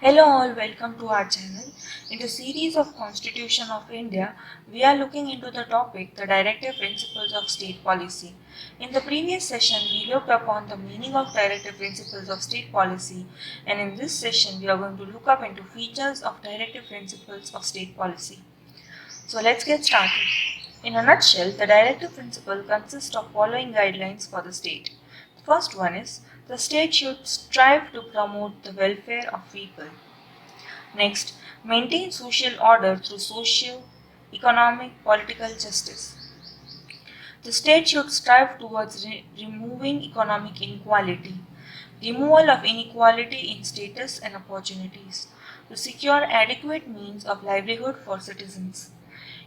Hello all, welcome to our channel. In the series of Constitution of India, we are looking into the topic the directive principles of state policy. In the previous session, we looked upon the meaning of directive principles of state policy, and in this session, we are going to look up into features of directive principles of state policy. So let's get started. In a nutshell, the directive principle consists of following guidelines for the state. The first one is the state should strive to promote the welfare of people. Next, maintain social order through social, economic, political justice. The state should strive towards removing economic inequality, removal of inequality in status and opportunities, to secure adequate means of livelihood for citizens,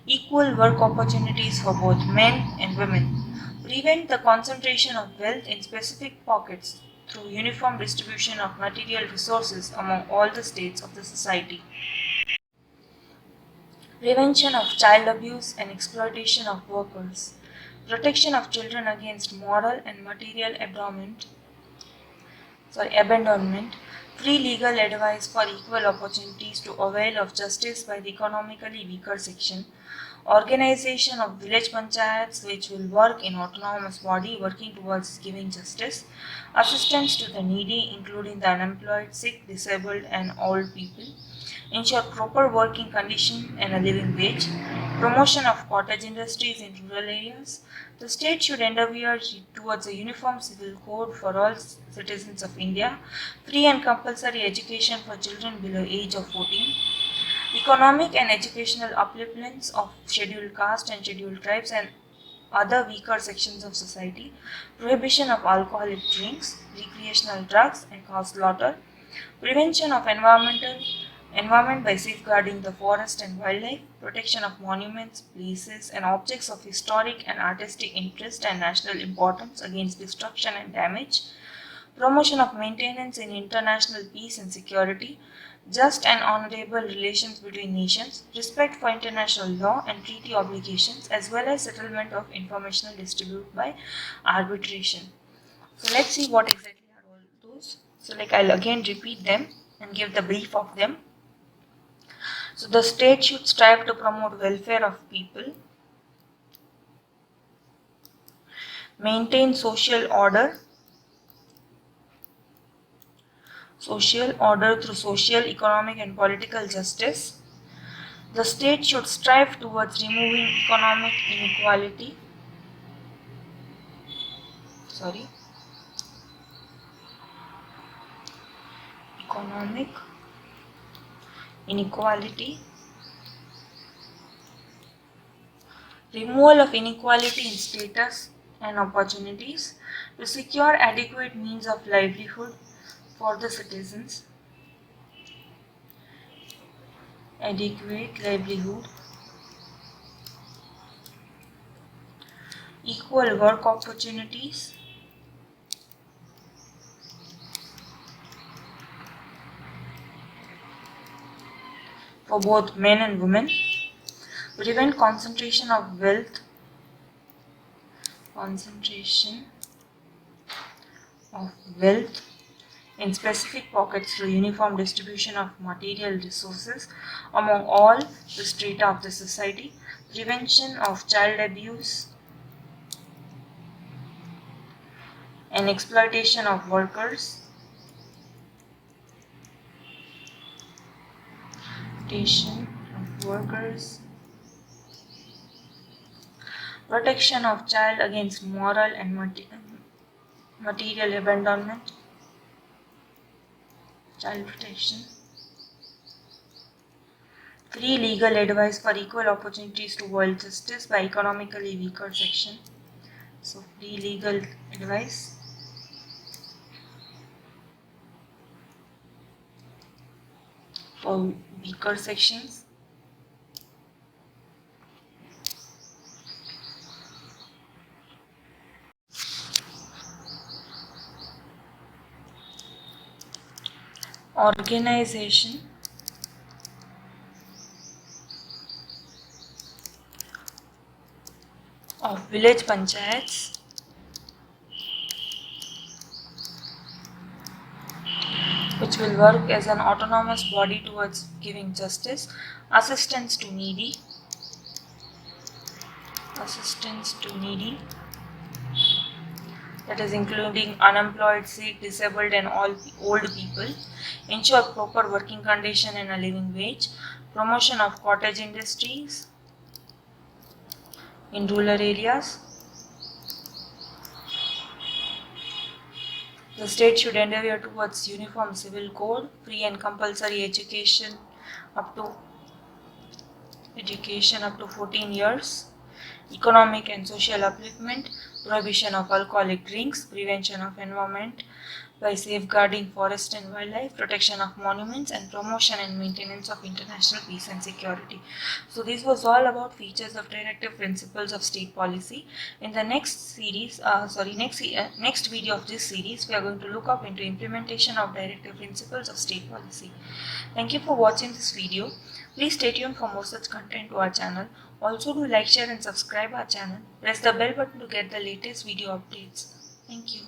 equal work opportunities for both men and women, prevent the concentration of wealth in specific pockets through uniform distribution of material resources among all the states of the society, prevention of child abuse and exploitation of workers, protection of children against moral and material abandonment, free legal advice for equal opportunities to avail of justice by the economically weaker section, organization of village panchayats which will work in autonomous body working towards giving justice, assistance to the needy including the unemployed, sick, disabled and old people, ensure proper working condition and a living wage, promotion of cottage industries in rural areas. The state should endeavour towards a uniform civil code for all citizens of India, free and compulsory education for children below age of 14, economic and educational upliftments of scheduled caste and scheduled tribes and other weaker sections of society, prohibition of alcoholic drinks, recreational drugs and cow slaughter, prevention of environment by safeguarding the forest and wildlife, protection of monuments, places, and objects of historic and artistic interest and national importance against destruction and damage, promotion of maintenance in international peace and security, just and honorable relations between nations, respect for international law and treaty obligations, as well as settlement of informational dispute by arbitration. So let's see what exactly are all those. So I'll again repeat them and give the brief of them. So the state should strive to promote welfare of people, maintain social order through social, economic and political justice. The state should strive towards removing sorry, economic inequality, removal of inequality in status and opportunities, to secure adequate means of livelihood for the citizens, equal work opportunities, for both men and women, prevent concentration of wealth in specific pockets through uniform distribution of material resources among all the strata of the society, prevention of child abuse and exploitation of workers, protection of child against moral and material abandonment, child protection, free legal advice for equal opportunities to world justice by economically weaker section. So free legal advice, for weaker sections. Organization of village panchayats which will work as an autonomous body towards giving justice, assistance to needy, that is including unemployed, sick, disabled and all old people, ensure proper working condition and a living wage, promotion of cottage industries in rural areas. The state should endeavour towards uniform civil code, free and compulsory education up to 14 years, economic and social upliftment, prohibition of alcoholic drinks, prevention of environment by safeguarding forest and wildlife, protection of monuments and promotion and maintenance of international peace and security. So this was all about features of directive principles of state policy. In the next next video of this series, we are going to look up into implementation of directive principles of state policy. Thank you for watching this video. Please stay tuned for more such content to our channel. Also do like, share and subscribe our channel. Press the bell button to get the latest video updates. Thank you.